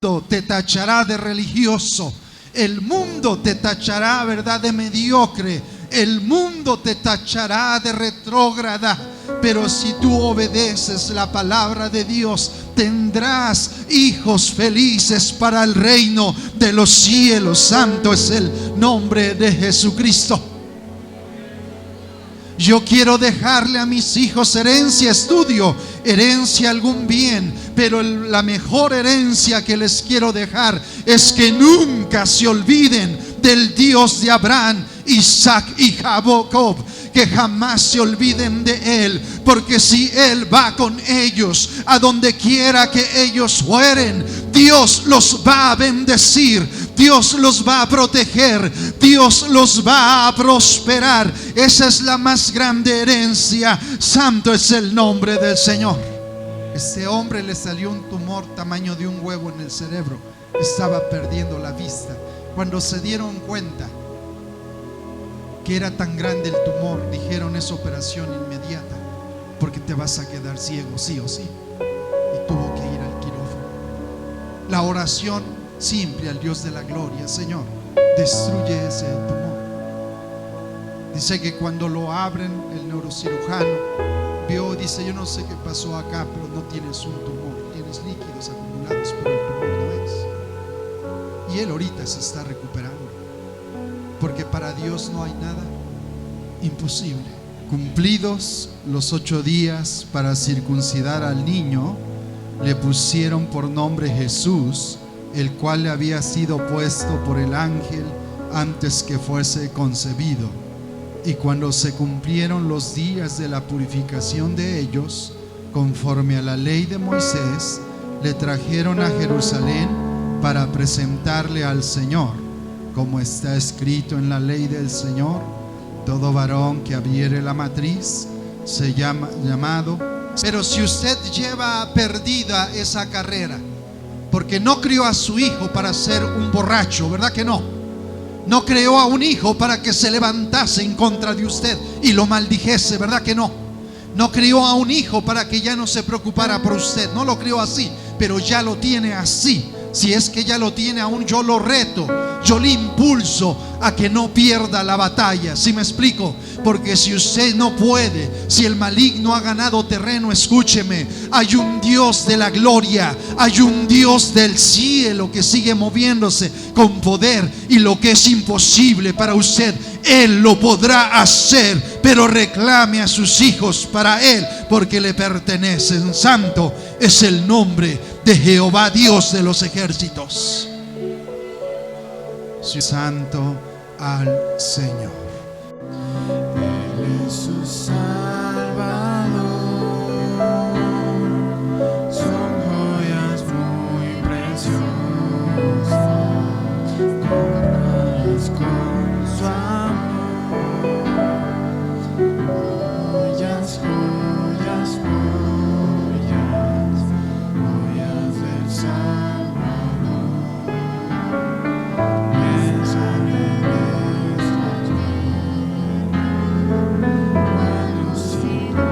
te tachará de religioso, el mundo te tachará, ¿verdad?, de mediocre, el mundo te tachará de retrógrada, pero si tú obedeces la palabra de Dios, tendrás hijos felices para el reino de los cielos. Santo es el nombre de Jesucristo. Yo quiero dejarle a mis hijos herencia, estudio, herencia, algún bien, pero la mejor herencia que les quiero dejar es que nunca se olviden del Dios de Abraham, Isaac y Jacob, que jamás se olviden de Él, porque si Él va con ellos a donde quiera que ellos fueren, Dios los va a bendecir, Dios los va a proteger, Dios los va a prosperar. Esa es la más grande herencia. Santo es el nombre del Señor. Este hombre le salió un tumor tamaño de un huevo en el cerebro, estaba perdiendo la vista. Cuando se dieron cuenta que era tan grande el tumor, dijeron: es operación inmediata, porque te vas a quedar ciego sí o sí. Y tuvo que ir al quirófano. La oración simple al Dios de la gloria: Señor, destruye ese tumor. Dice que cuando lo abren, el neurocirujano vio, dice: yo no sé qué pasó acá, pero no tienes un tumor, tienes líquidos acumulados, pero el tumor no es. Y él ahorita se está recuperando, porque para Dios no hay nada imposible. Cumplidos los 8 días para circuncidar al niño, le pusieron por nombre Jesús, el cual le había sido puesto por el ángel antes que fuese concebido. Y cuando se cumplieron los días de la purificación de ellos, conforme a la ley de Moisés, le trajeron a Jerusalén para presentarle al Señor, como está escrito en la ley del Señor: todo varón que abriere la matriz se llama llamado. Pero si usted lleva perdida esa carrera, porque no crió a su hijo para ser un borracho, ¿verdad que no? No creó a un hijo para que se levantase en contra de usted y lo maldijese, ¿verdad que no? No crió a un hijo para que ya no se preocupara por usted, no lo crió así, pero ya lo tiene así. Si es que ya lo tiene aún, yo lo reto, yo le impulso a que no pierda la batalla. ¿Sí me explico? Porque si usted no puede, si el maligno ha ganado terreno, escúcheme, hay un Dios de la gloria, hay un Dios del cielo que sigue moviéndose con poder, y lo que es imposible para usted, Él lo podrá hacer. Pero reclame a sus hijos para Él, porque le pertenecen. Santo es el nombre de Jehová, Dios de los ejércitos. Santo al Señor. Él es su Salvador, son joyas muy preciosas, coronadas con su amor. Joyas, joyas, joyas, joyas del Salvador. Piensan en esta tierra, buenos hijos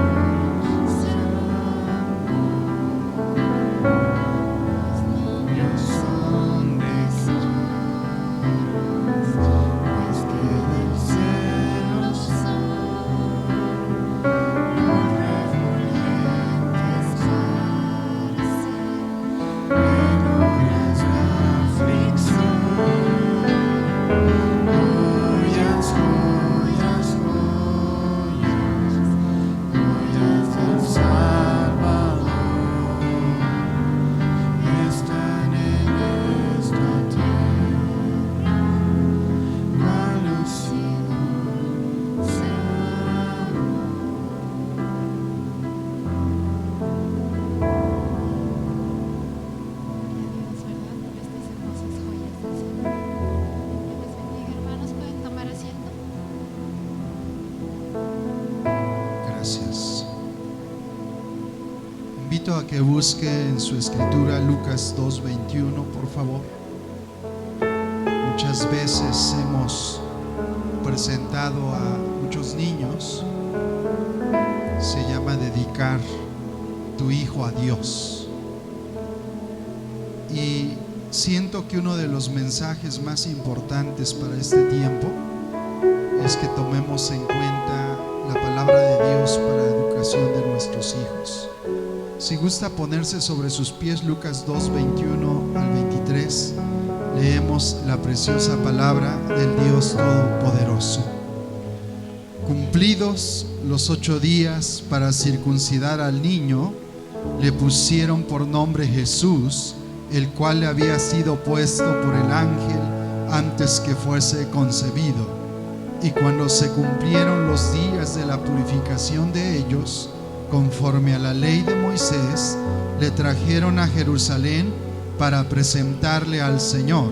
ellos son de Jesús, pues que del cielo son los refulgentes soles, en horas de aflicción. Joyas, joyas, joyas, joyas del Salvador, están en esta tierra, cual los hijos de amor. Dios, ¿verdad? Por estas hermosas joyas del Señor. Dios les bendiga, hermanos. ¿Pueden tomar asiento? Gracias. Invito a que busque en su escritura Lucas 2:21, por favor. Muchas veces hemos presentado a muchos niños, se llama dedicar tu hijo a Dios. Y siento que uno de los mensajes más importantes para este tiempo es que tomemos en cuenta la palabra de Dios para la educación de nuestros hijos. Si gusta ponerse sobre sus pies, Lucas 2, 21 al 23, leemos la preciosa palabra del Dios Todopoderoso. Cumplidos los 8 días para circuncidar al niño, le pusieron por nombre Jesús, el cual le había sido puesto por el ángel antes que fuese concebido. Y cuando se cumplieron los días de la purificación de ellos, conforme a la ley de Moisés, le trajeron a Jerusalén para presentarle al Señor,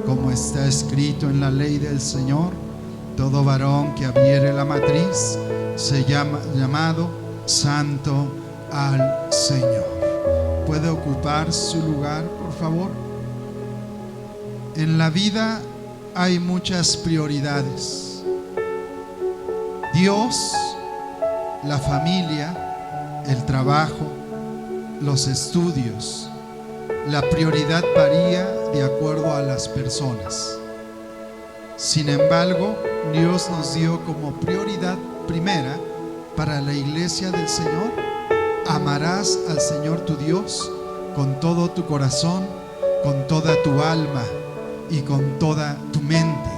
como está escrito en la ley del Señor: todo varón que abriere la matriz se llamado santo al Señor. ¿Puede ocupar su lugar, por favor? En la vida hay muchas prioridades: Dios, la familia, el trabajo, los estudios. La prioridad varía de acuerdo a las personas. Sin embargo, Dios nos dio como prioridad primera para la iglesia del Señor: amarás al Señor tu Dios con todo tu corazón, con toda tu alma y con toda tu mente,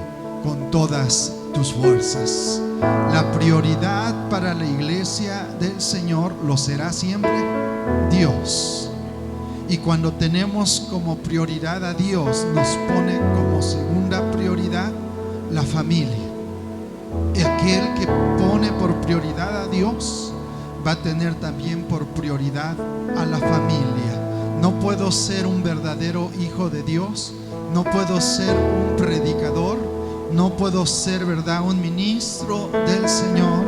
con todas tus fuerzas. La prioridad para la iglesia del Señor lo será siempre Dios. Y cuando tenemos como prioridad a Dios, nos pone como segunda prioridad la familia. Aquel que pone por prioridad a Dios va a tener también por prioridad a la familia. No puedo ser un verdadero hijo de Dios, no puedo ser un predicador, no puedo ser, ¿verdad?, un ministro del Señor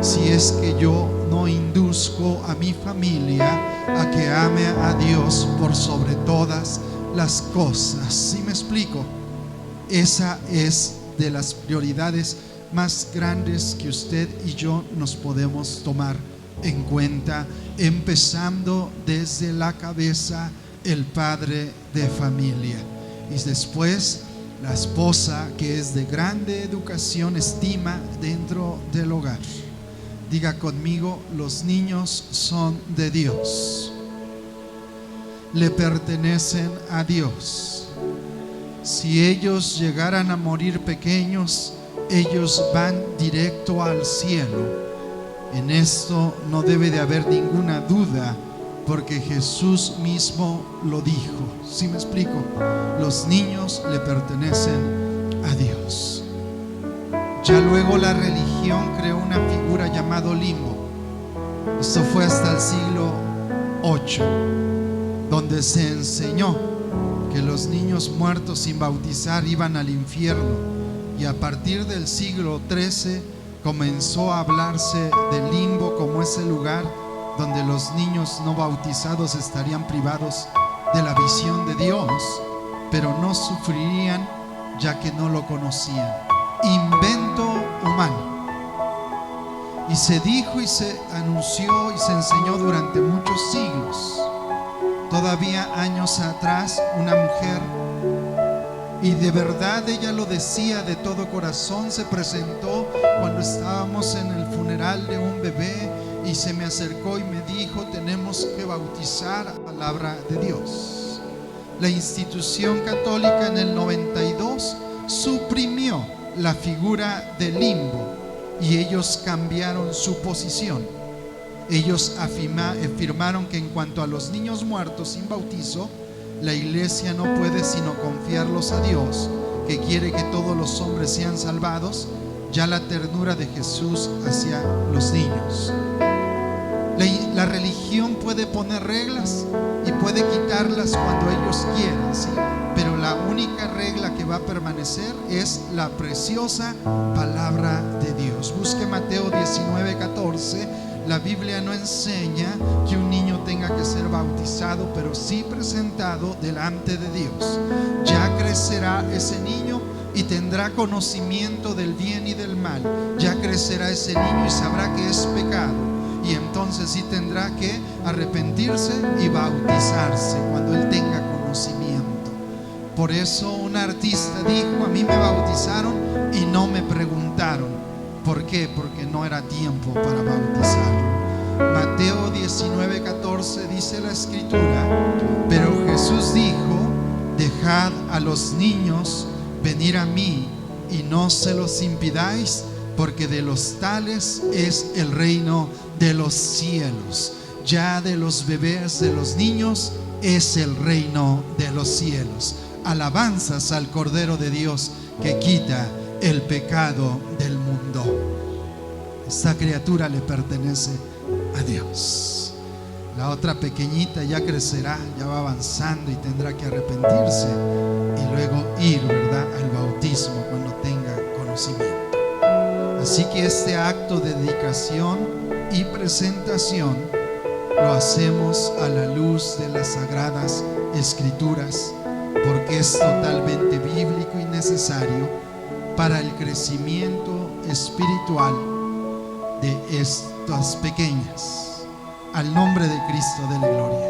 si es que yo no induzco a mi familia a que ame a Dios por sobre todas las cosas. ¿Sí me explico? Esa es de las prioridades más grandes que usted y yo nos podemos tomar en cuenta, empezando desde la cabeza, el padre de familia, y después la esposa, que es de grande educación, estima dentro del hogar. Diga conmigo: los niños son de Dios, le pertenecen a Dios. Si ellos llegaran a morir pequeños, ellos van directo al cielo. En esto no debe de haber ninguna duda, porque Jesús mismo lo dijo. ¿Sí me explico? Los niños le pertenecen a Dios. Ya luego la religión creó una figura llamada limbo. Esto fue hasta el siglo VIII, donde se enseñó que los niños muertos sin bautizar iban al infierno. Y a partir del siglo XIII comenzó a hablarse del limbo como ese lugar donde los niños no bautizados estarían privados de la visión de Dios, pero no sufrirían ya que no lo conocían. Invento humano. Y se dijo y se anunció y se enseñó durante muchos siglos. Todavía años atrás, una mujer, y de verdad ella lo decía de todo corazón, se presentó cuando estábamos en el funeral de un bebé y se me acercó y me dijo: tenemos que bautizar a la palabra de Dios. La institución católica en el 92 suprimió la figura del limbo y ellos cambiaron su posición. Ellos afirmaron que en cuanto a los niños muertos sin bautizo, la iglesia no puede sino confiarlos a Dios, que quiere que todos los hombres sean salvados, ya la ternura de Jesús hacia los niños. La religión puede poner reglas y puede quitarlas cuando ellos quieran, ¿sí? Pero la única regla que va a permanecer es la preciosa palabra de Dios. Busque Mateo 19:14. La Biblia no enseña que un niño tenga que ser bautizado, pero sí presentado delante de Dios. Ya crecerá ese niño y tendrá conocimiento del bien y del mal. Ya crecerá ese niño y sabrá que es pecado. Y entonces sí tendrá que arrepentirse y bautizarse cuando él tenga conocimiento. Por eso un artista dijo: a mí me bautizaron y no me preguntaron. ¿Por qué? Porque no era tiempo para bautizarlo. Mateo 19:14 dice la escritura: pero Jesús dijo: dejad a los niños venir a mí y no se los impidáis, porque de los tales es el reino de los cielos. Ya de los bebés, de los niños, es el reino de los cielos. Alabanzas al Cordero de Dios que quita el pecado del mundo. Esta criatura le pertenece a Dios. La otra pequeñita ya crecerá, ya va avanzando y tendrá que arrepentirse y luego ir, ¿verdad?, al bautismo cuando tenga conocimiento. Así que este acto de dedicación y presentación lo hacemos a la luz de las Sagradas Escrituras, porque es totalmente bíblico y necesario para el crecimiento espiritual de estas pequeñas. Al nombre de Cristo, dele gloria.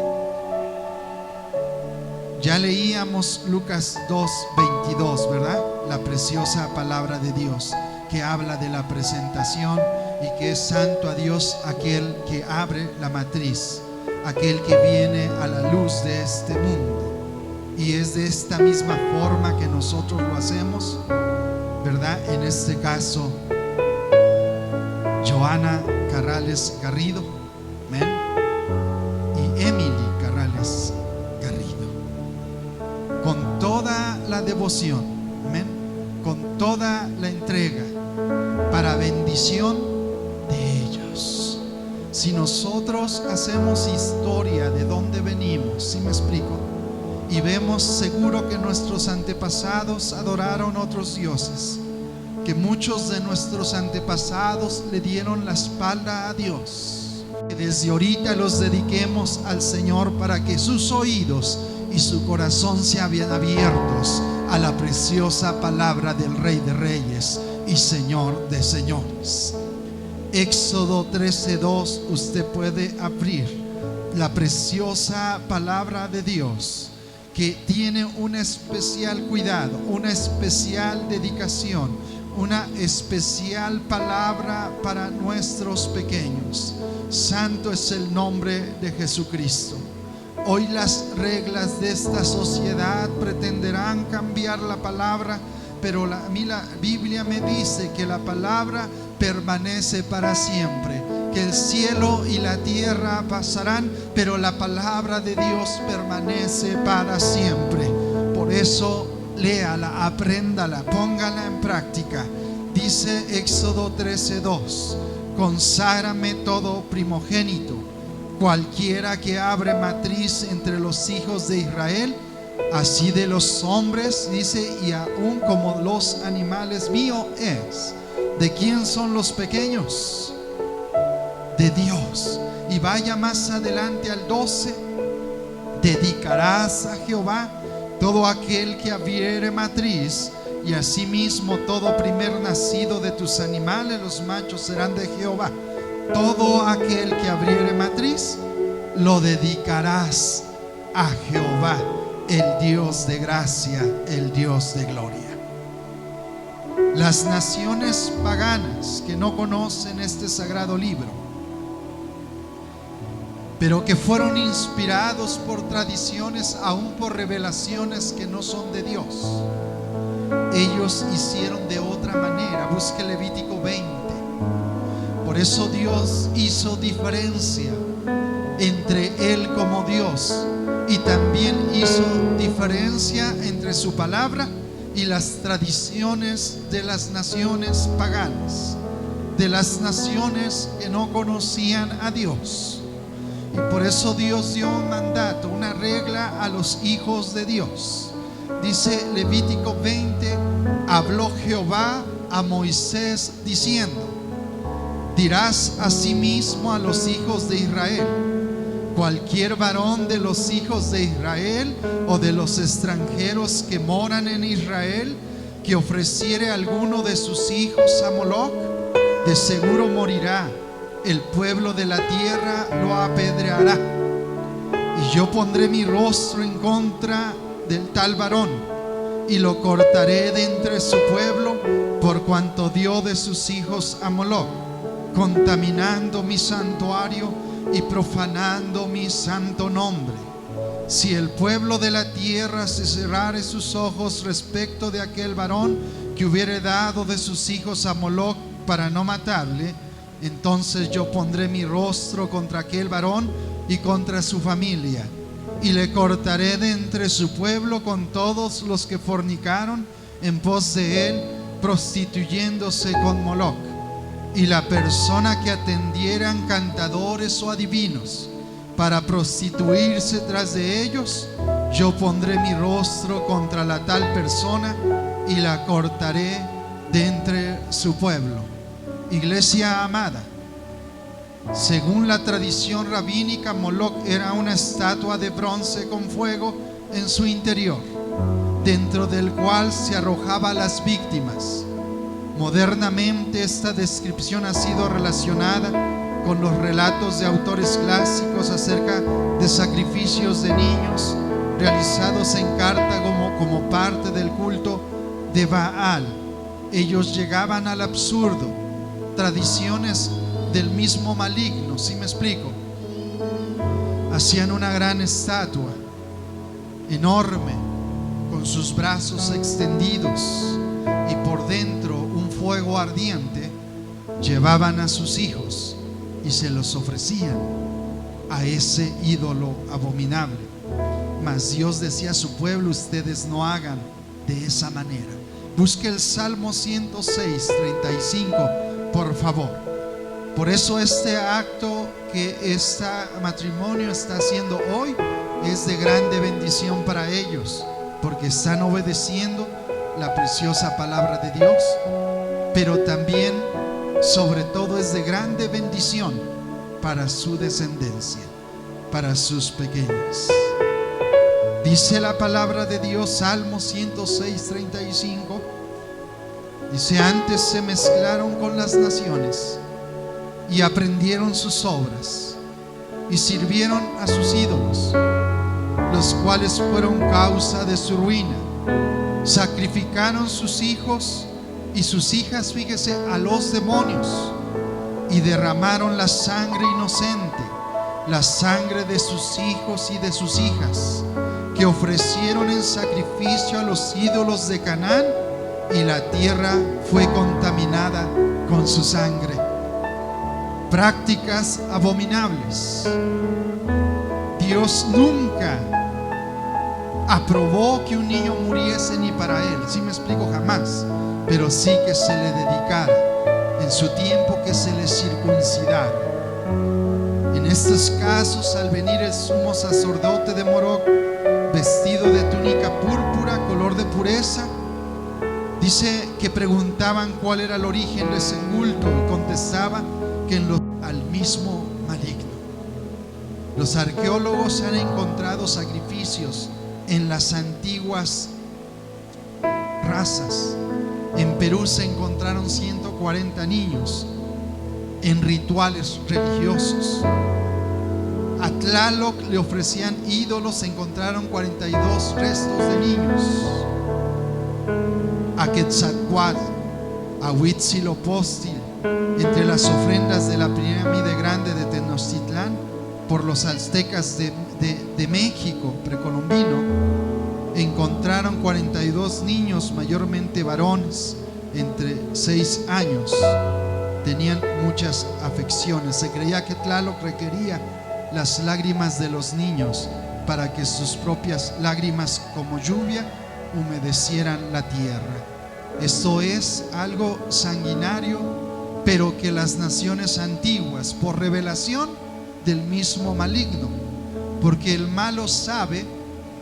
Ya leíamos Lucas 2:22, ¿verdad? La preciosa palabra de Dios que habla de la presentación y que es santo a Dios aquel que abre la matriz, aquel que viene a la luz de este mundo. Y es de esta misma forma que nosotros lo hacemos, ¿verdad? En este caso, Joana Carrales Garrido, amén, y Emily Carrales Garrido, con toda la devoción, amén, con toda la entrega, para bendición de ellos. Si nosotros hacemos historia de dónde venimos, ¿sí me explico?, y vemos seguro que nuestros antepasados adoraron otros dioses, que muchos de nuestros antepasados le dieron la espalda a Dios, que desde ahorita los dediquemos al Señor para que sus oídos y su corazón sean bien abiertos a la preciosa palabra del Rey de Reyes y Señor de señores. Éxodo 13:2, usted puede abrir la preciosa palabra de Dios, que tiene un especial cuidado, una especial dedicación, una especial palabra para nuestros pequeños. Santo es el nombre de Jesucristo. Hoy las reglas de esta sociedad pretenderán cambiar la palabra, pero a mí la Biblia me dice que la palabra permanece para siempre, que el cielo y la tierra pasarán, pero la palabra de Dios permanece para siempre. Por eso léala, apréndala, póngala en práctica. Dice Éxodo 13:2: conságrame todo primogénito, cualquiera que abre matriz entre los hijos de Israel, así de los hombres, dice, y aún como los animales, mío es. ¿De quién son los pequeños? De Dios. Y vaya más adelante al 12: dedicarás a Jehová todo aquel que abriere matriz, y asimismo todo primer nacido de tus animales, los machos serán de Jehová. Todo aquel que abriere matriz lo dedicarás a Jehová, el Dios de gracia, el Dios de gloria. Las naciones paganas que no conocen este sagrado libro, pero que fueron inspirados por tradiciones, aún por revelaciones que no son de Dios, ellos hicieron de otra manera. Busque Levítico 20. Por eso Dios hizo diferencia entre Él como Dios, y también hizo diferencia entre su palabra y las tradiciones de las naciones paganas, de las naciones que no conocían a Dios. Y por eso Dios dio un mandato, una regla a los hijos de Dios. Dice Levítico 20: habló Jehová a Moisés diciendo: dirás asimismo a los hijos de Israel: cualquier varón de los hijos de Israel o de los extranjeros que moran en Israel, que ofreciere alguno de sus hijos a Moloc, de seguro morirá. El pueblo de la tierra lo apedreará. Y yo pondré mi rostro en contra del tal varón, y lo cortaré de entre su pueblo, por cuanto dio de sus hijos a Moloc, contaminando mi santuario y profanando mi santo nombre. Si el pueblo de la tierra se cerrare sus ojos respecto de aquel varón que hubiere dado de sus hijos a Moloc para no matarle, entonces yo pondré mi rostro contra aquel varón y contra su familia, y le cortaré de entre su pueblo con todos los que fornicaron en pos de él, prostituyéndose con Moloc. Y la persona que atendieran cantadores o adivinos para prostituirse tras de ellos, yo pondré mi rostro contra la tal persona y la cortaré de entre su pueblo. Iglesia amada, según la tradición rabínica, Moloc era una estatua de bronce con fuego en su interior, dentro del cual se arrojaba a las víctimas. Modernamente esta descripción ha sido relacionada con los relatos de autores clásicos acerca de sacrificios de niños realizados en Cartago como parte del culto de Baal. Ellos llegaban al absurdo, tradiciones del mismo maligno, ¿sí me explico? Hacían una gran estatua enorme con sus brazos extendidos y por dentro un fuego ardiente. Llevaban a sus hijos y se los ofrecían a ese ídolo abominable. Mas Dios decía a su pueblo: ustedes no hagan de esa manera. Busque el Salmo 106, 35, por favor. Por eso este acto que este matrimonio está haciendo hoy es de grande bendición para ellos, porque están obedeciendo la preciosa palabra de Dios, pero también, sobre todo, es de grande bendición para su descendencia, para sus pequeños. Dice la palabra de Dios, Salmo 106, 35, dice: antes se mezclaron con las naciones y aprendieron sus obras y sirvieron a sus ídolos, los cuales fueron causa de su ruina. Sacrificaron sus hijos y sus hijas, fíjese, a los demonios, y derramaron la sangre inocente, la sangre de sus hijos y de sus hijas, que ofrecieron en sacrificio a los ídolos de Canaán, y la tierra fue contaminada con su sangre. Prácticas abominables. Dios nunca aprobó que un niño muriese ni para él, ¿sí me explico? Jamás. Pero sí que se le dedicara en su tiempo, que se le circuncidara. En estos casos, al venir el sumo sacerdote de Moloc, vestido de túnica púrpura, color de pureza, dice que preguntaban cuál era el origen de ese culto, y contestaba que al mismo maligno. Los arqueólogos han encontrado sacrificios en las antiguas razas. En Perú se encontraron 140 niños en rituales religiosos. A Tlaloc le ofrecían ídolos, se encontraron 42 restos de niños. A Quetzalcóatl, a Huitzilopochtli, entre las ofrendas de la pirámide grande de Tenochtitlán por los aztecas de México precolombino, encontraron 42 niños, mayormente varones, entre 6 años. Tenían muchas afecciones. Se creía que Tlaloc requería las lágrimas de los niños para que sus propias lágrimas, como lluvia, humedecieran la tierra. Esto es algo sanguinario, pero que las naciones antiguas, por revelación del mismo maligno, porque el malo sabe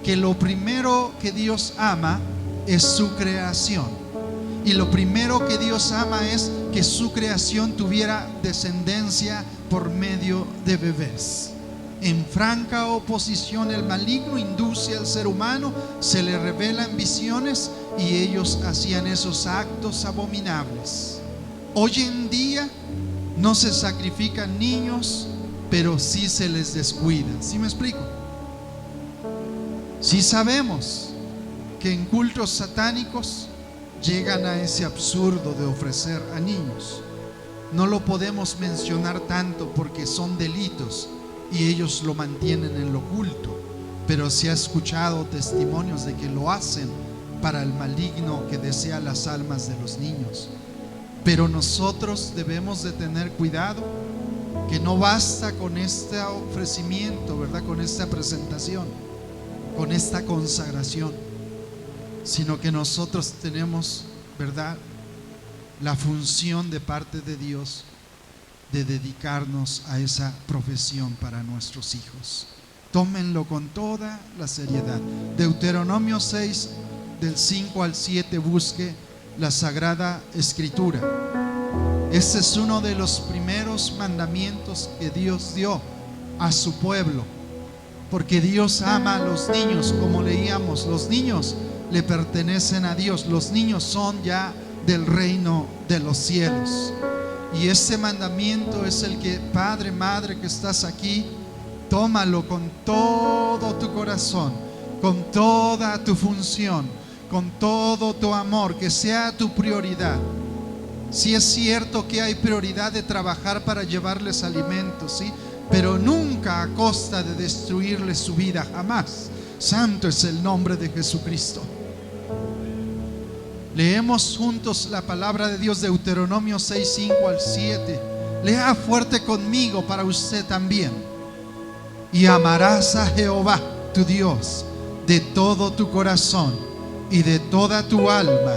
que lo primero que Dios ama es su creación, y lo primero que Dios ama es que su creación tuviera descendencia por medio de bebés. En franca oposición, el maligno induce al ser humano, se le revelan visiones, y ellos hacían esos actos abominables. Hoy en día no se sacrifican niños, pero sí se les descuida. ¿Sí me explico? Sí sabemos que Porque en cultos satánicos llegan a ese absurdo de ofrecer a niños. No lo podemos mencionar tanto porque son delitos y ellos lo mantienen en lo oculto, pero se ha escuchado testimonios de que lo hacen para el maligno que desea las almas de los niños. Pero nosotros debemos de tener cuidado, que no basta con este ofrecimiento, ¿verdad? Con esta presentación, con esta consagración, sino que nosotros tenemos, ¿verdad?, la función de parte de Dios de dedicarnos a esa profesión para nuestros hijos. Tómenlo con toda la seriedad. Deuteronomio 6, del 5 al 7, busque la Sagrada Escritura. Este es uno de los primeros mandamientos que Dios dio a su pueblo, porque Dios ama a los niños. Como leíamos, los niños le pertenecen a Dios, los niños son ya del reino de los cielos. Y este mandamiento es el que, padre, madre que estás aquí, tómalo con todo tu corazón, con toda tu función, con todo tu amor, que sea tu prioridad. Sí es cierto que hay prioridad de trabajar para llevarles alimentos, ¿sí? Pero nunca a costa de destruirles su vida, jamás. Santo es el nombre de Jesucristo. Leemos juntos la palabra de Dios, Deuteronomio 6, 5 al 7. Lea fuerte conmigo para usted también. Y amarás a Jehová tu Dios de todo tu corazón y de toda tu alma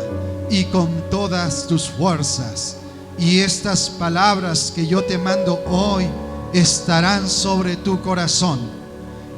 y con todas tus fuerzas. Y estas palabras que yo te mando hoy estarán sobre tu corazón,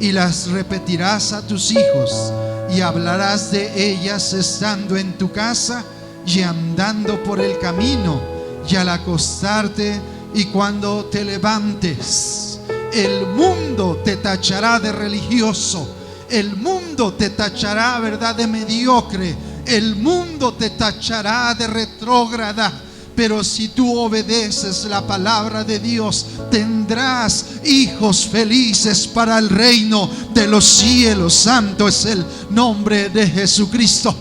y las repetirás a tus hijos, y hablarás de ellas estando en tu casa y andando por el camino, y al acostarte y cuando te levantes. El mundo te tachará de religioso, el mundo te tachará, ¿verdad?, de mediocre, el mundo te tachará de retrógrada. Pero si tú obedeces la palabra de Dios, tendrás hijos felices para el reino de los cielos. Santo es el nombre de Jesucristo.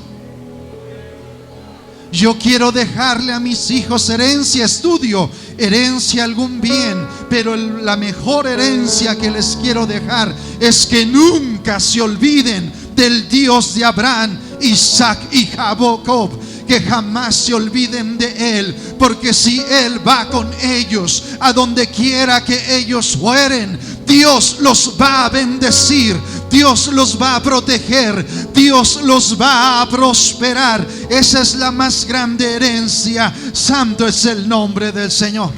Yo quiero dejarle a mis hijos herencia, estudio, herencia, algún bien, pero la mejor herencia que les quiero dejar es que nunca se olviden del Dios de Abraham, Isaac y Jacob. Que jamás se olviden de Él, porque si Él va con ellos a donde quiera que ellos fueren, Dios los va a bendecir, Dios los va a proteger, Dios los va a prosperar. Esa es la más grande herencia. Santo es el nombre del Señor.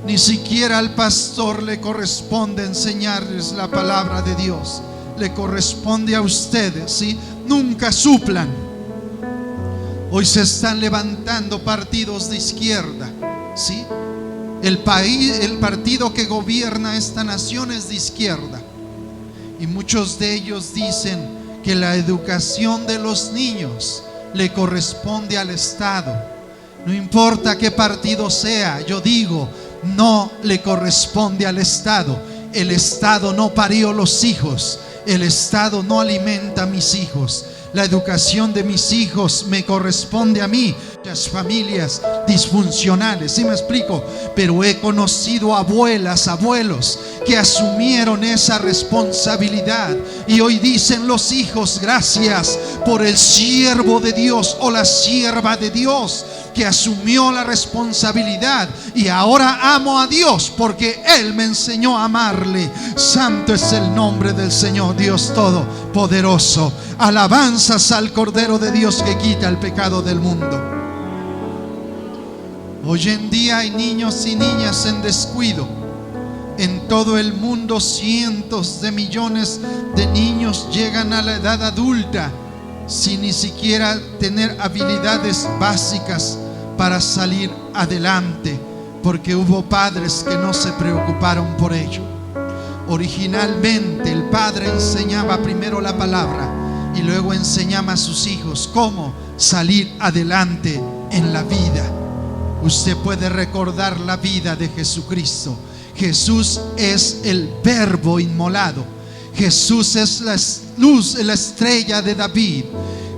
Ni siquiera al pastor le corresponde enseñarles la palabra de Dios, le corresponde a ustedes, ¿sí? Nunca suplan. Hoy se están levantando partidos de izquierda, ¿sí? El partido que gobierna esta nación es de izquierda, y muchos de ellos dicen que la educación de los niños le corresponde al Estado. No importa qué partido sea, yo digo, no le corresponde al Estado. El Estado no parió los hijos, el Estado no alimenta a mis hijos. La educación de mis hijos me corresponde a mí. Las familias disfuncionales, ¿sí me explico? Pero he conocido abuelas, abuelos que asumieron esa responsabilidad, y hoy dicen los hijos: gracias por el siervo de Dios o la sierva de Dios que asumió la responsabilidad, y ahora amo a Dios porque Él me enseñó a amarle. Santo es el nombre del Señor Dios Todopoderoso. Alabanzas al Cordero de Dios que quita el pecado del mundo. Hoy en día hay niños y niñas en descuido. En todo el mundo cientos de millones de niños llegan a la edad adulta sin ni siquiera tener habilidades básicas para salir adelante, porque hubo padres que no se preocuparon por ello. Originalmente el padre enseñaba primero la palabra y luego enseñaba a sus hijos cómo salir adelante en la vida. Usted puede recordar la vida de Jesucristo. Jesús es el Verbo inmolado. Jesús es la luz, la estrella de David.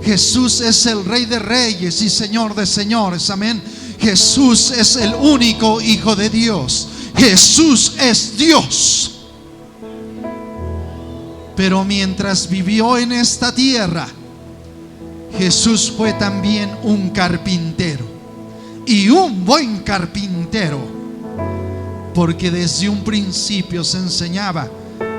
Jesús es el Rey de Reyes y Señor de Señores. Amén. Jesús es el único Hijo de Dios. Jesús es Dios. Pero mientras vivió en esta tierra, Jesús fue también un carpintero, y un buen carpintero, porque desde un principio se enseñaba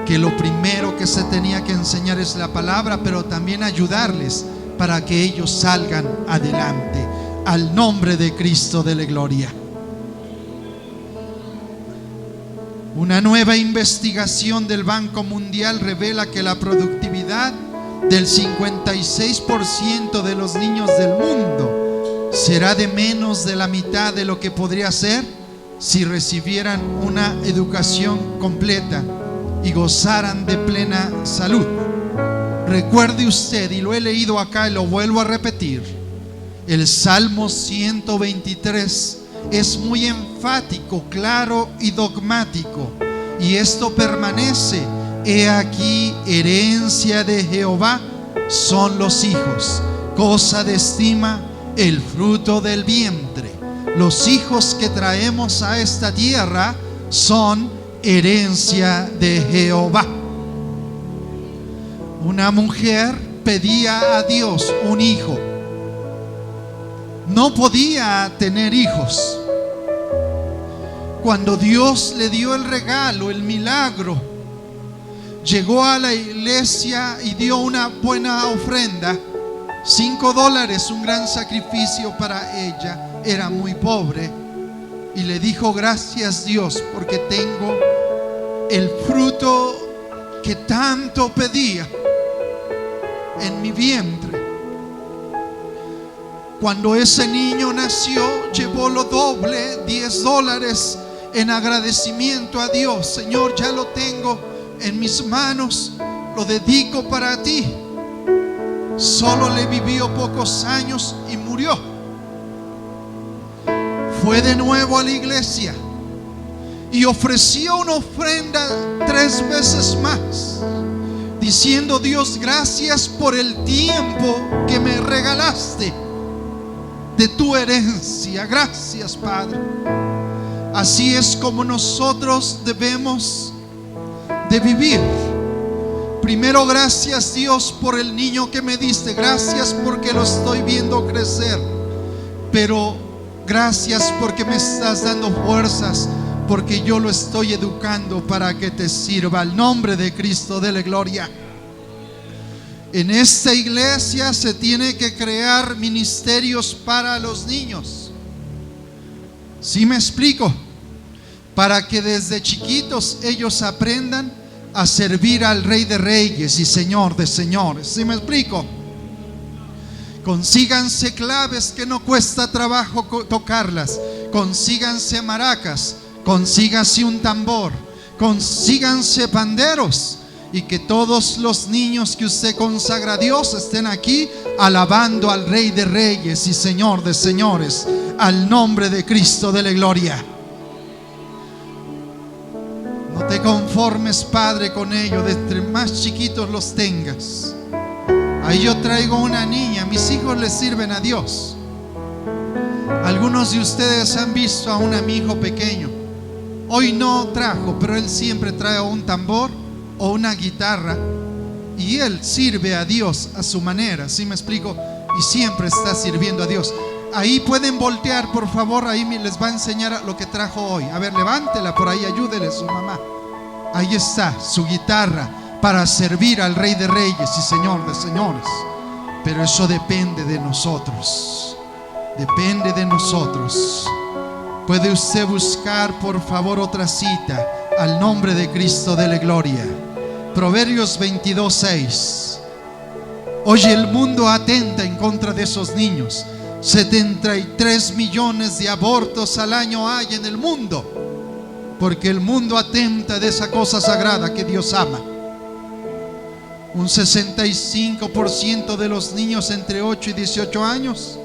que lo primero que se tenía que enseñar es la palabra, pero también ayudarles para que ellos salgan adelante, al nombre de Cristo de la gloria. Una nueva investigación del Banco Mundial revela que la productividad del 56% de los niños del mundo será de menos de la mitad de lo que podría ser si recibieran una educación completa y gozaran de plena salud. Recuerde usted, y lo he leído acá y lo vuelvo a repetir, el Salmo 123 es muy enfático, claro y dogmático, y esto permanece. He aquí, herencia de Jehová son los hijos, cosa de estima el fruto del vientre. Los hijos que traemos a esta tierra son herencia de Jehová. Una mujer pedía a Dios un hijo. No podía tener hijos. Cuando Dios le dio el regalo, el milagro, llegó a la iglesia y dio una buena ofrenda, $5, un gran sacrificio para ella. Era muy pobre y le dijo: gracias Dios, porque tengo el fruto que tanto pedía en mi vientre. Cuando ese niño nació, llevó lo doble, $10, en agradecimiento a Dios. Señor, ya lo tengo en mis manos, lo dedico para ti. Solo le vivió pocos años y murió. Fue de nuevo a la iglesia y ofreció una ofrenda 3 veces más, diciendo: Dios, gracias por el tiempo que me regalaste de tu herencia. Gracias, Padre. Así es como nosotros debemos de vivir. Primero, gracias Dios por el niño que me diste. Gracias porque lo estoy viendo crecer. Pero gracias porque me estás dando fuerzas, porque yo lo estoy educando para que te sirva. Al nombre de Cristo de la gloria. En esta iglesia se tiene que crear ministerios para los niños. ¿Sí me explico? Para que desde chiquitos ellos aprendan a servir al Rey de Reyes y Señor de Señores. ¿Sí me explico? Consíganse claves que no cuesta trabajo tocarlas. Consíganse maracas, consíganse un tambor, consíganse panderos, y que todos los niños que usted consagra a Dios estén aquí alabando al Rey de Reyes y Señor de Señores, al nombre de Cristo de la gloria. No te conformes, Padre, con ello. De entre más chiquitos los tengas. Ahí yo traigo una niña. Mis hijos le sirven a Dios. Algunos de ustedes han visto a un amigo pequeño. Hoy no trajo, pero él siempre trae un tambor o una guitarra, y él sirve a Dios a su manera. ¿Sí me explico? Y siempre está sirviendo a Dios. Ahí pueden voltear, por favor. Ahí les va a enseñar lo que trajo hoy. A ver, levántela por ahí, ayúdele a su mamá. Ahí está su guitarra para servir al Rey de Reyes y Señor de Señores. Pero eso depende de nosotros. Depende de nosotros. Puede usted buscar, por favor, otra cita, al nombre de Cristo de la gloria. Proverbios 22:6. Hoy el mundo atenta en contra de esos niños. 73 millones de abortos al año hay en el mundo, porque el mundo atenta de esa cosa sagrada que Dios ama. Un 65% de los niños entre 8 y 18 años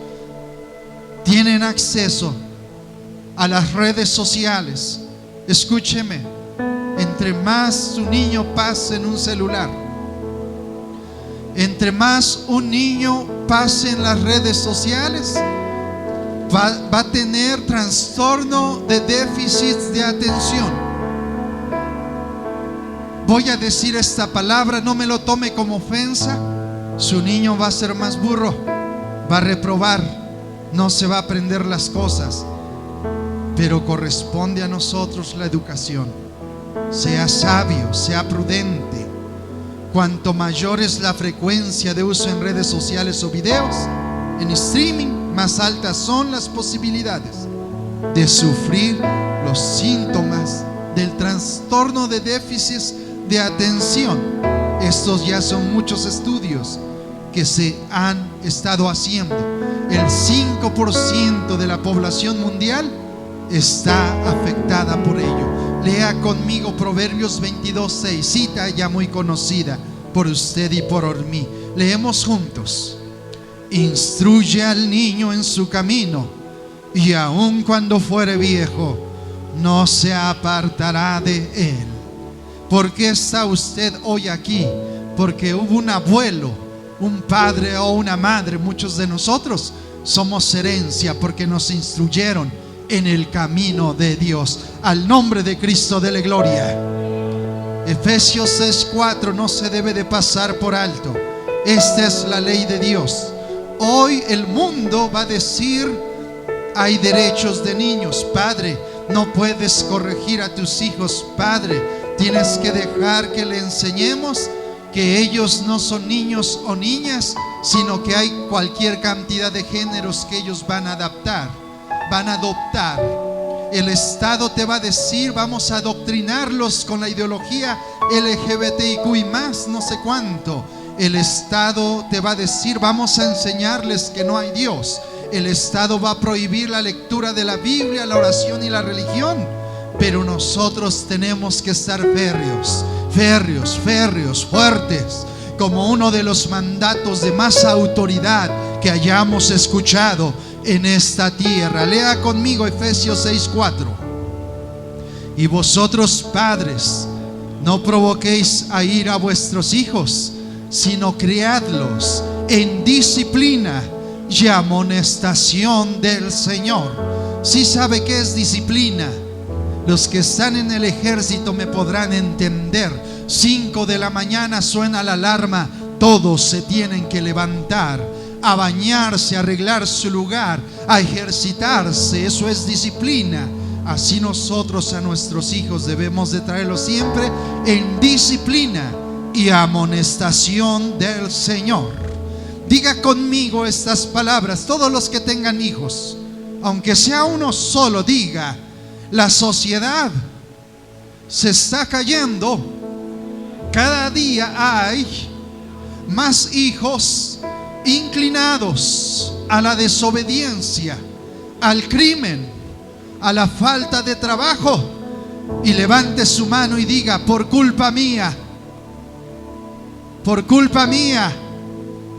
tienen acceso a las redes sociales. Escúcheme, entre entre más su niño pase en un celular, entre más un niño pase en las redes sociales, va a tener trastorno de déficit de atención. Voy a decir esta palabra, no me lo tome como ofensa. Su niño va a ser más burro, va a reprobar, no se va a aprender las cosas. Pero corresponde a nosotros la educación. Sea sabio, sea prudente. Cuanto mayor es la frecuencia de uso en redes sociales o videos, en streaming, más altas son las posibilidades de sufrir los síntomas del trastorno de déficit de atención. Estos ya son muchos estudios que se han estado haciendo. El 5% de la población mundial está afectada por ello. Lea conmigo Proverbios 22:6, cita ya muy conocida por usted y por mí. Leemos juntos. Instruye al niño en su camino, y aun cuando fuere viejo, no se apartará de él. ¿Por qué está usted hoy aquí? Porque hubo un abuelo, un padre o una madre. Muchos de nosotros somos herencia porque nos instruyeron en el camino de Dios. Al nombre de Cristo, dele gloria. Efesios 6:4 no se debe de pasar por alto. Esta es la ley de Dios. Hoy el mundo va a decir: hay derechos de niños. Padre, no puedes corregir a tus hijos. Padre, tienes que dejar que le enseñemos que ellos no son niños o niñas, sino que hay cualquier cantidad de géneros que ellos van a adoptar. El Estado te va a decir: vamos a adoctrinarlos con la ideología LGBTIQ y más, no sé cuánto. El Estado te va a decir: vamos a enseñarles que no hay Dios. El Estado va a prohibir la lectura de la Biblia, la oración y la religión. Pero nosotros tenemos que estar férreos, fuertes, como uno de los mandatos de más autoridad que hayamos escuchado en esta tierra. Lea conmigo Efesios 6:4. Y vosotros, padres, no provoquéis a ira a vuestros hijos, sino criadlos en disciplina y amonestación del Señor. ¿Sí sabe qué es disciplina? Los que están en el ejército me podrán entender. 5 de la mañana suena la alarma, todos se tienen que levantar a bañarse, a arreglar su lugar, a ejercitarse. Eso es disciplina. Así nosotros a nuestros hijos debemos de traerlos siempre en disciplina y amonestación del Señor. Diga conmigo estas palabras, todos los que tengan hijos, aunque sea uno solo, diga: la sociedad se está cayendo. Cada día hay más hijos inclinados a la desobediencia, al crimen, a la falta de trabajo. Y levante su mano y diga: por culpa mía,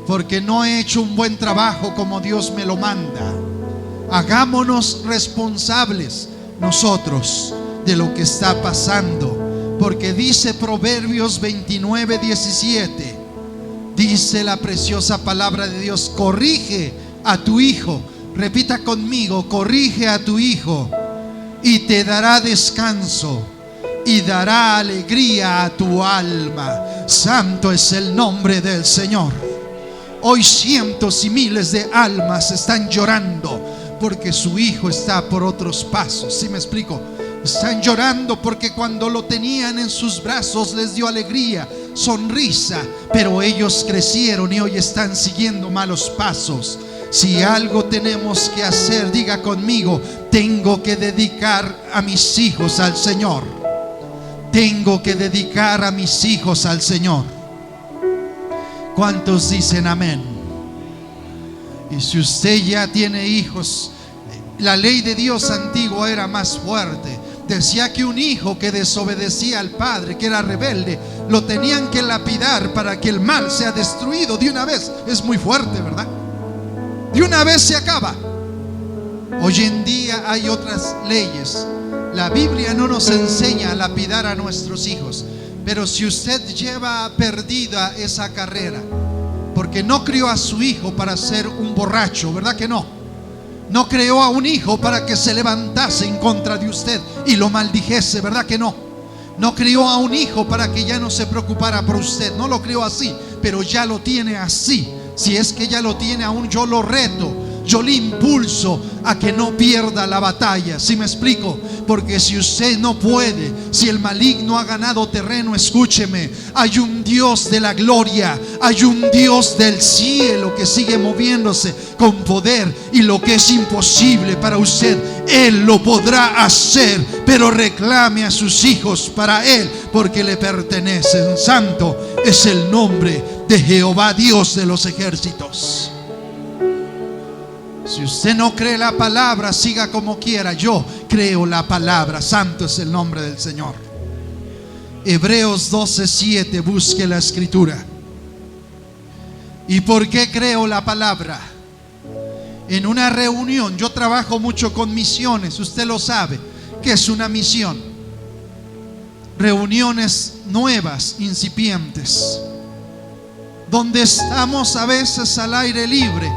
porque no he hecho un buen trabajo como Dios me lo manda. Hagámonos responsables nosotros de lo que está pasando, porque dice Proverbios 29:17, dice la preciosa palabra de Dios: corrige a tu hijo. Repita conmigo: corrige a tu hijo, y te dará descanso y dará alegría a tu alma. Santo es el nombre del Señor. Hoy cientos y miles de almas están llorando porque su hijo está por otros pasos. ¿Sí me explico? Están llorando porque cuando lo tenían en sus brazos les dio alegría, sonrisa, pero ellos crecieron y hoy están siguiendo malos pasos. Si algo tenemos que hacer, diga conmigo: tengo que dedicar a mis hijos al Señor. Tengo que dedicar a mis hijos al Señor. ¿Cuántos dicen amén? Y si usted ya tiene hijos, la ley de Dios antigua era más fuerte. Decía que un hijo que desobedecía al padre, que era rebelde, lo tenían que lapidar para que el mal sea destruido de una vez. Es muy fuerte, ¿verdad? De una vez se acaba. Hoy en día hay otras leyes La Biblia no nos enseña a lapidar a nuestros hijos, pero si usted lleva perdida esa carrera, porque no crió a su hijo para ser un borracho, ¿verdad que no? No creó a un hijo para que se levantase en contra de usted y lo maldijese, ¿verdad que no? No crió a un hijo para que ya no se preocupara por usted. No lo crió así, pero ya lo tiene así. Si es que ya lo tiene aún, yo lo reto, yo le impulso a que no pierda la batalla. ¿Sí me explico? Porque si usted no puede, si el maligno ha ganado terreno, escúcheme, hay un Dios de la gloria, hay un Dios del cielo que sigue moviéndose con poder, y lo que es imposible para usted, Él lo podrá hacer. Pero reclame a sus hijos para Él, porque le pertenecen. Santo es el nombre de Jehová, Dios de los ejércitos. Si usted no cree la palabra, siga como quiera. Yo creo la palabra. Santo es el nombre del Señor. Hebreos 12:7. Busque la escritura. ¿Y por qué creo la palabra? En una reunión, yo trabajo mucho con misiones. Usted lo sabe. ¿Qué es una misión? Reuniones nuevas, incipientes, donde estamos a veces al aire libre.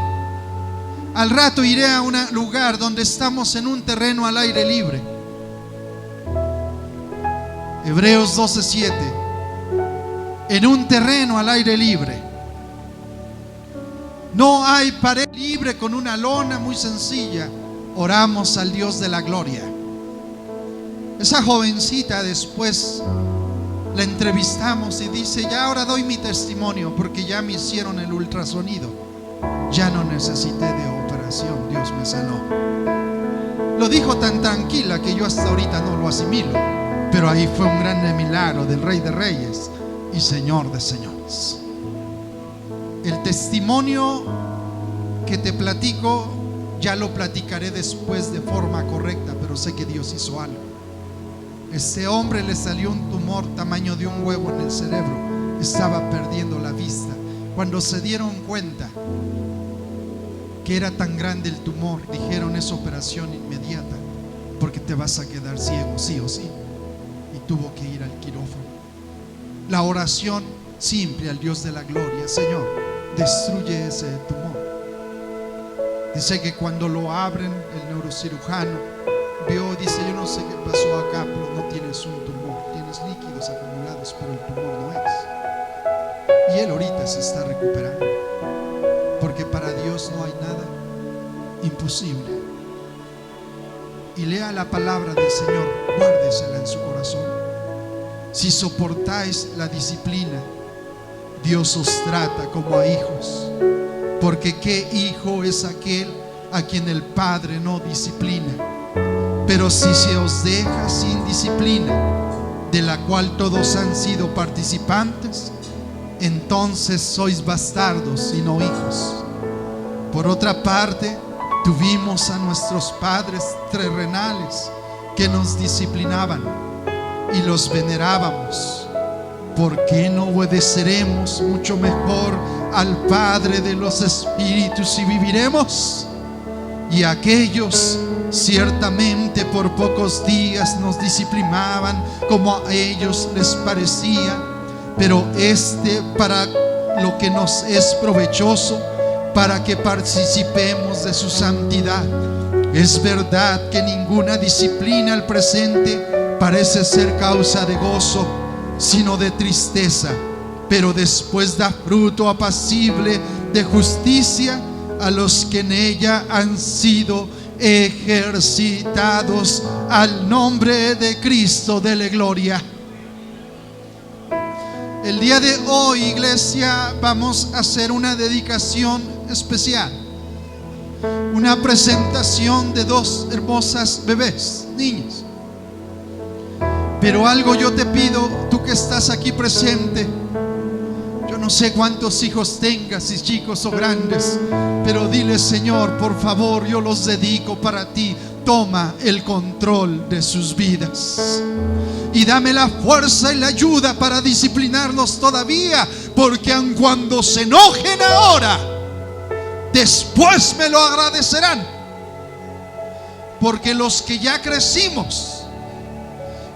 Al rato iré a un lugar donde estamos en un terreno al aire libre. Hebreos 12:7. En un terreno al aire libre. No hay pared libre con una lona, muy sencilla. Oramos al Dios de la gloria. Esa jovencita, después la entrevistamos y dice: ya ahora doy mi testimonio, porque ya me hicieron el ultrasonido. Ya no necesité de operación, Dios me sanó. Lo dijo tan tranquila que yo hasta ahorita no lo asimilo. Pero ahí fue un gran milagro del Rey de Reyes y Señor de señores. El testimonio que te platico, ya lo platicaré después de forma correcta, pero sé que Dios hizo algo. Este hombre le salió un tumor tamaño de un huevo en el cerebro. Estaba perdiendo la vista. Cuando se dieron cuenta que era tan grande el tumor, dijeron: es operación inmediata, porque te vas a quedar ciego sí o sí. Y tuvo que ir al quirófano. La oración simple al Dios de la gloria: Señor, destruye ese tumor. Dice que cuando lo abren, el neurocirujano vio, dice: yo no sé qué pasó acá, pero no tienes un tumor, tienes líquidos acumulados, pero el tumor no es. Y él ahorita se está recuperando, porque para Dios no hay nada imposible. Y lea la palabra del Señor, guárdesela en su corazón. Si soportáis la disciplina, Dios os trata como a hijos. Porque qué hijo es aquel a quien el Padre no disciplina. Pero si se os deja sin disciplina, de la cual todos han sido participantes, entonces sois bastardos y no hijos. Por otra parte, tuvimos a nuestros padres terrenales que nos disciplinaban y los venerábamos. ¿Por qué no obedeceremos mucho mejor al Padre de los espíritus y viviremos? Y aquellos ciertamente por pocos días nos disciplinaban como a ellos les parecía, pero para lo que nos es provechoso, para que participemos de su santidad. Es verdad que ninguna disciplina al presente parece ser causa de gozo, sino de tristeza, pero después da fruto apacible de justicia a los que en ella han sido ejercitados al nombre de Cristo de la gloria. El día de hoy, iglesia, vamos a hacer una dedicación especial, una presentación de dos hermosas bebés, niñas. Pero algo yo te pido, tú que estás aquí presente, yo no sé cuántos hijos tengas, si chicos o grandes, pero dile: Señor, por favor, yo los dedico para ti. Toma el control de sus vidas y dame la fuerza y la ayuda para disciplinarlos todavía, porque aun cuando se enojen ahora, después me lo agradecerán. Porque los que ya crecimos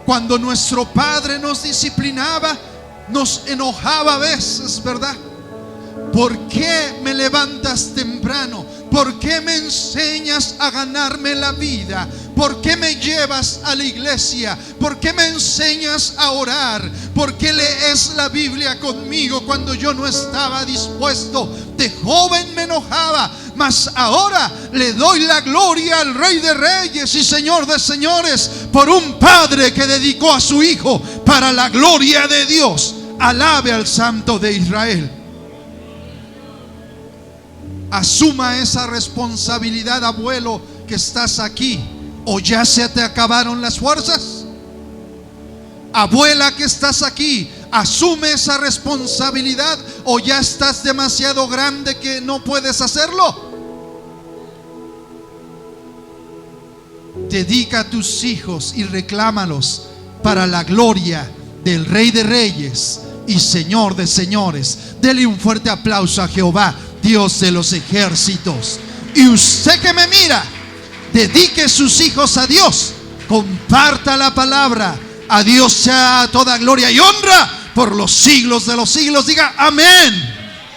Cuando nuestro padre nos disciplinaba, nos enojaba a veces, ¿verdad? ¿Por qué me levantas temprano? ¿Por qué me enseñas a ganarme la vida? ¿Por qué me llevas a la iglesia? ¿Por qué me enseñas a orar? ¿Por qué lees la Biblia conmigo cuando yo no estaba dispuesto? De joven me enojaba, mas ahora le doy la gloria al Rey de Reyes y Señor de Señores por un padre que dedicó a su hijo para la gloria de Dios. Alabe al Santo de Israel. Asuma esa responsabilidad, abuelo, que estás aquí. ¿O ya se te acabaron las fuerzas? Abuela, que estás aquí, asume esa responsabilidad. ¿O ya estás demasiado grande que no puedes hacerlo? Dedica a tus hijos y reclámalos para la gloria del Rey de Reyes y Señor de Señores. Dele un fuerte aplauso a Jehová, Dios de los ejércitos. Y usted que me mira, dedique sus hijos a Dios, comparta la palabra. A Dios sea toda gloria y honra por los siglos de los siglos. Diga amén.